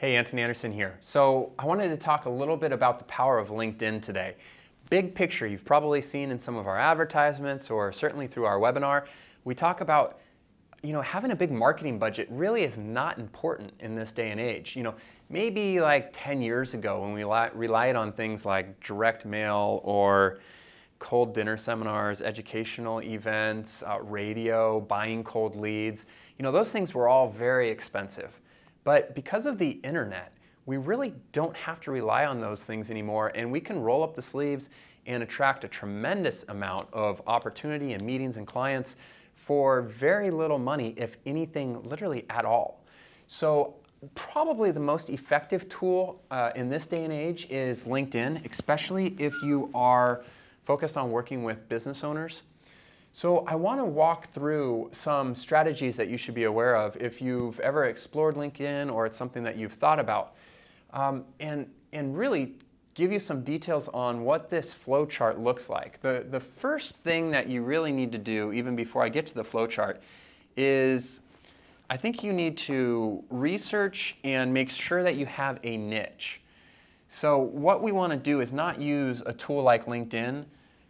Hey, Anthony Anderson here. So I wanted to talk a little bit about the power of LinkedIn today. Big picture, you've probably seen in some of our advertisements or certainly through our webinar, we talk about having a big marketing budget really is not important in this day and age. Maybe like 10 years ago when we relied on things like direct mail or cold dinner seminars, educational events, radio, buying cold leads, those things were all very expensive. But because of the internet, we really don't have to rely on those things anymore, and we can roll up the sleeves and attract a tremendous amount of opportunity and meetings and clients for very little money, if anything, literally at all. So probably the most effective tool in this day and age is LinkedIn, especially if you are focused on working with business owners. So I want to walk through some strategies that you should be aware of if you've ever explored LinkedIn or it's something that you've thought about, and really give you some details on what this flowchart looks like. The first thing that you really need to do, even before I get to the flowchart, is I think you need to research and make sure that you have a niche. So what we want to do is not use a tool like LinkedIn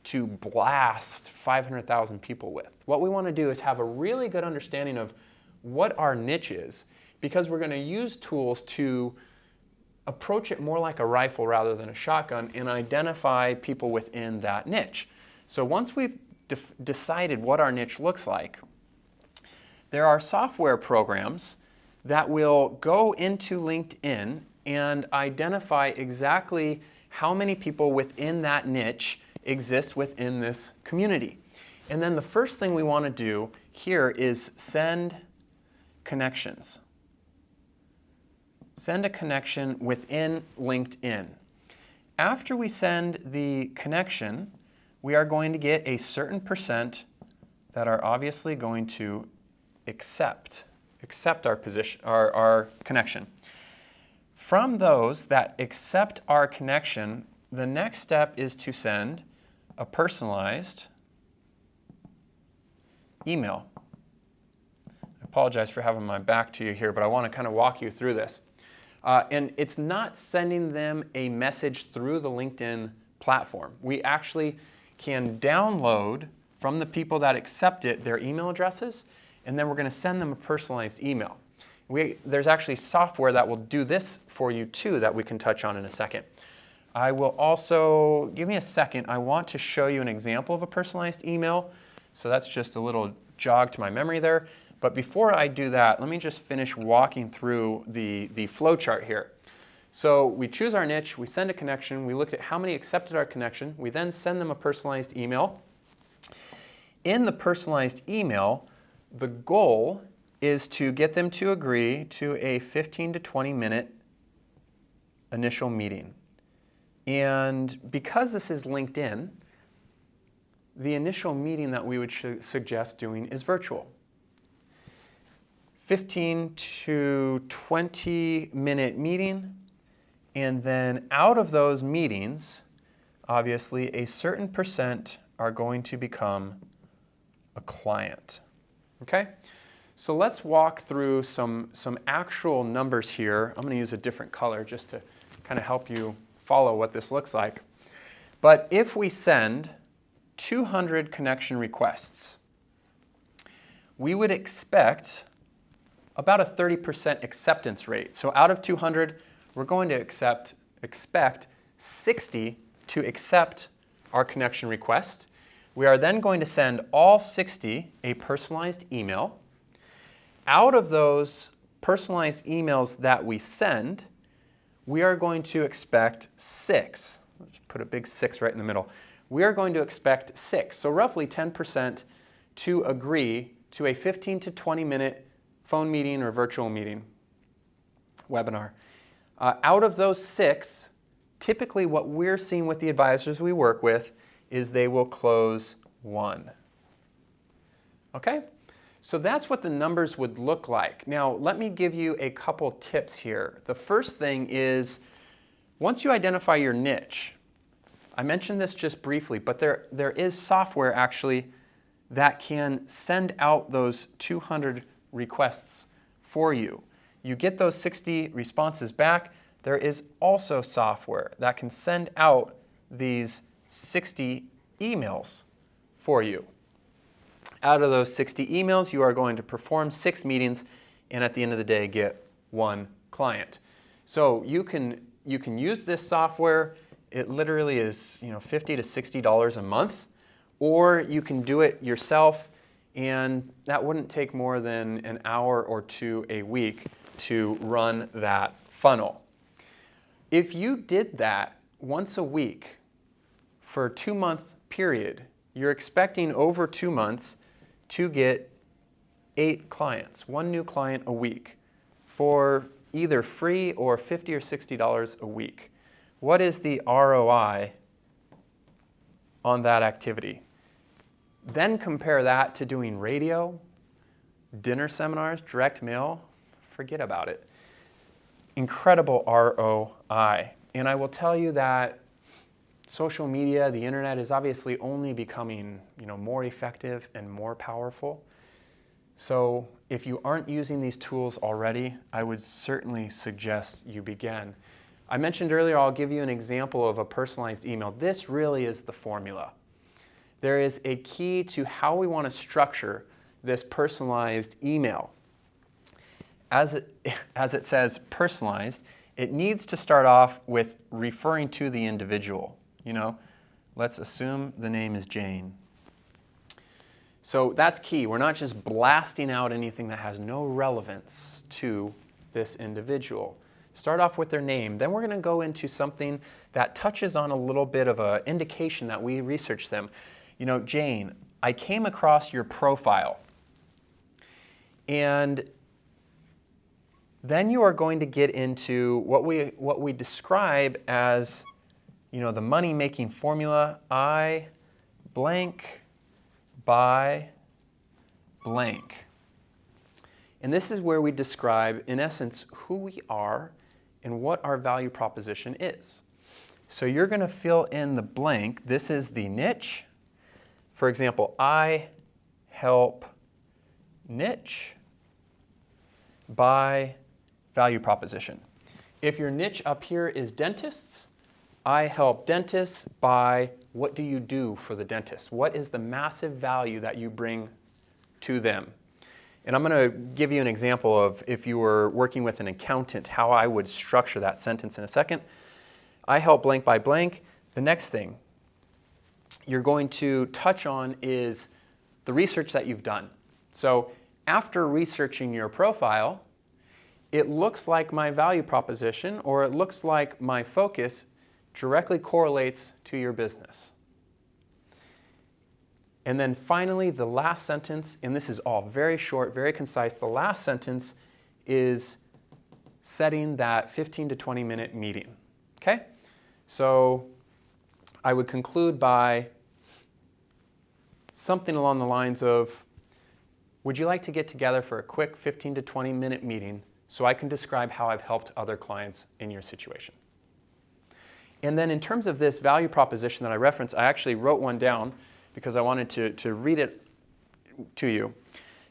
to blast 500,000 people with. What we want to do is have a really good understanding of what our niche is, because we're going to use tools to approach it more like a rifle rather than a shotgun and identify people within that niche. So once we've decided what our niche looks like, there are software programs that will go into LinkedIn and identify exactly how many people within that niche exist within this community. And then the first thing we want to do here is send connections. Send a connection within LinkedIn. After we send the connection, we are going to get a certain percent that are obviously going to accept our connection. From those that accept our connection, the next step is to send a personalized email. I apologize for having my back to you here, but I want to kind of walk you through this. And it's not sending them a message through the LinkedIn platform. We actually can download from the people that accept it their email addresses, and then we're going to send them a personalized email. There's actually software that will do this for you too that we can touch on in a second. I will also, give me a second, I want to show you an example of a personalized email. So that's just a little jog to my memory there. But before I do that, let me just finish walking through the flowchart here. So we choose our niche, we send a connection, we look at how many accepted our connection, we then send them a personalized email. In the personalized email, the goal is to get them to agree to a 15 to 20 minute initial meeting. And because this is LinkedIn, the initial meeting that we would suggest doing is virtual. 15 to 20 minute meeting, and then out of those meetings, obviously a certain percent are going to become a client. Okay? So let's walk through some actual numbers here. I'm going to use a different color just to kind of help you follow what this looks like. But if we send 200 connection requests, we would expect about a 30% acceptance rate. So out of 200, we're going to expect 60 to accept our connection request. We are then going to send all 60 a personalized email. Out of those personalized emails that we send, we are going to expect 6. Let's put a big 6 right in the middle. We are going to expect 6, so roughly 10% to agree to a 15 to 20 minute phone meeting or virtual meeting, webinar. Out of those 6, typically what we're seeing with the advisors we work with is they will close 1. Okay? So that's what the numbers would look like. Now, let me give you a couple tips here. The first thing is, once you identify your niche, I mentioned this just briefly, but there is software actually that can send out those 200 requests for you. you get those 60 responses back, there is also software that can send out these 60 emails for you. Out of those 60 emails, you are going to perform 6 meetings and at the end of the day get 1 client. So you can use this software. It literally is $50 to $60 a month, or you can do it yourself, and that wouldn't take more than an hour or 2 a week to run that funnel. If you did that once a week for a 2-month period, you're expecting over 2 months to get 8 clients, 1 new client a week, for either free or $50 or $60 a week. What is the ROI on that activity? Then compare that to doing radio, dinner seminars, direct mail. Forget about it. Incredible ROI. And I will tell you that social media, the internet, is obviously only becoming more effective and more powerful. So if you aren't using these tools already, I would certainly suggest you begin. I mentioned earlier, I'll give you an example of a personalized email. This really is the formula. There is a key to how we want to structure this personalized email. As it says personalized, it needs to start off with referring to the individual. Let's assume the name is Jane. So that's key. We're not just blasting out anything that has no relevance to this individual. Start off with their name. Then we're going to go into something that touches on a little bit of an indication that we researched them. Jane, I came across your profile. And then you are going to get into what we describe as the money-making formula. I blank by blank. And this is where we describe, in essence, who we are and what our value proposition is. So you're going to fill in the blank. This is the niche. For example, I help niche by value proposition. If your niche up here is dentists, I help dentists by what do you do for the dentist? What is the massive value that you bring to them? And I'm going to give you an example of if you were working with an accountant, how I would structure that sentence in a second. I help blank by blank. The next thing you're going to touch on is the research that you've done. So after researching your profile, it looks like my value proposition, or it looks like my focus directly correlates to your business. And then finally, the last sentence, and this is all very short, very concise, the last sentence is setting that 15 to 20 minute meeting. Okay? So I would conclude by something along the lines of, would you like to get together for a quick 15 to 20 minute meeting so I can describe how I've helped other clients in your situation? And then in terms of this value proposition that I referenced, I actually wrote one down because I wanted to read it to you.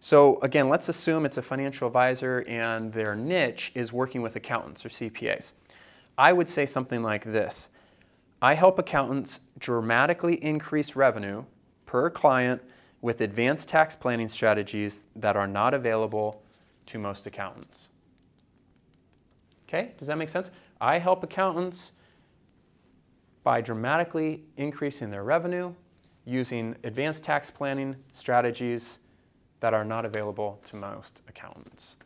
So again, let's assume it's a financial advisor and their niche is working with accountants or CPAs. I would say something like this. I help accountants dramatically increase revenue per client with advanced tax planning strategies that are not available to most accountants. Okay, does that make sense? I help accountants by dramatically increasing their revenue using advanced tax planning strategies that are not available to most accountants.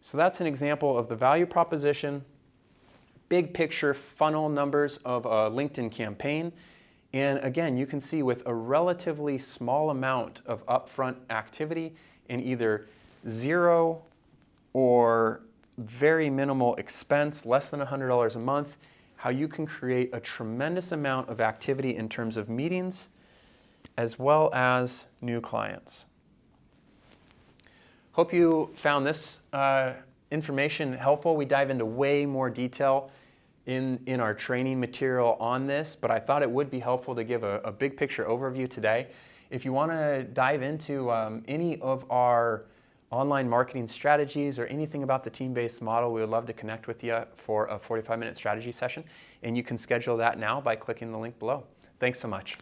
So that's an example of the value proposition, big picture funnel numbers of a LinkedIn campaign. And again, you can see with a relatively small amount of upfront activity and either zero or very minimal expense, less than $100 a month, how you can create a tremendous amount of activity in terms of meetings as well as new clients. Hope you found this information helpful. We dive into way more detail in our training material on this, but I thought it would be helpful to give a big picture overview today. If you want to dive into any of our online marketing strategies or anything about the team-based model, we would love to connect with you for a 45-minute strategy session. And you can schedule that now by clicking the link below. Thanks so much.